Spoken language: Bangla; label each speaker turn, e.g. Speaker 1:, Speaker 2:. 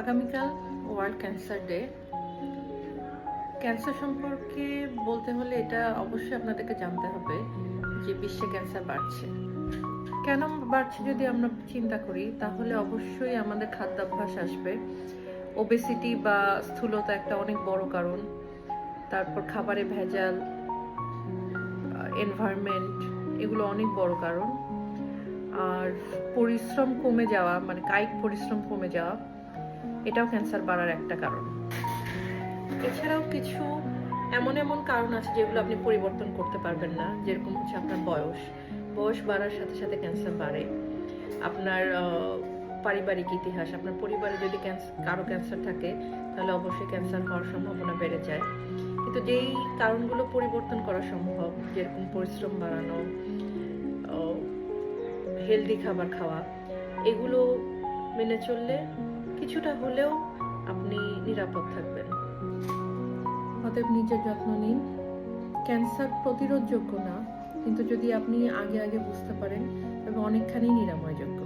Speaker 1: আগামীকাল ওয়ার্ল্ড ক্যান্সার ডে। ক্যান্সার সম্পর্কে বলতে হলে এটা অবশ্যই আপনাদেরকে জানতে হবে যে বিশ্বে ক্যান্সার বাড়ছে। কেন বাড়ছে যদি আমরা চিন্তা করি তাহলে অবশ্যই আমাদের খাদ্যাভ্যাস আসবে। ওবেসিটি বা স্থূলতা একটা অনেক বড় কারণ। তারপর খাবারে ভেজাল, এনভায়রনমেন্ট, এগুলো অনেক বড় কারণ। আর পরিশ্রম কমে যাওয়া, মানে কায়িক পরিশ্রম কমে যাওয়া, এটাও ক্যান্সার বাড়ার একটা কারণ। এছাড়াও কিছু এমন এমন কারণ আছে যেগুলো আপনি পরিবর্তন করতে পারবেন না, যেরকম হচ্ছে আপনার বয়স বাড়ার সাথে সাথে ক্যান্সার বাড়ে। আপনার পারিবারিক ইতিহাস, আপনার পরিবারে যদি কারো ক্যান্সার থাকে তাহলে অবশ্যই ক্যান্সার হওয়ার সম্ভাবনা বেড়ে যায়। কিন্তু যেই কারণগুলো পরিবর্তন করা সম্ভব, যেরকম পরিশ্রম বাড়ানো, হেলদি খাবার খাওয়া, এগুলো মেনে চললে কিছুটা হলেও আপনি নিরাপদ থাকবেন। অতএব নিজের যত্ন নিন। ক্যান্সার প্রতিরোধযোগ্য না, কিন্তু যদি আপনি আগে বুঝতে পারেন তবে অনেকখানি নিরাময়যোগ্য।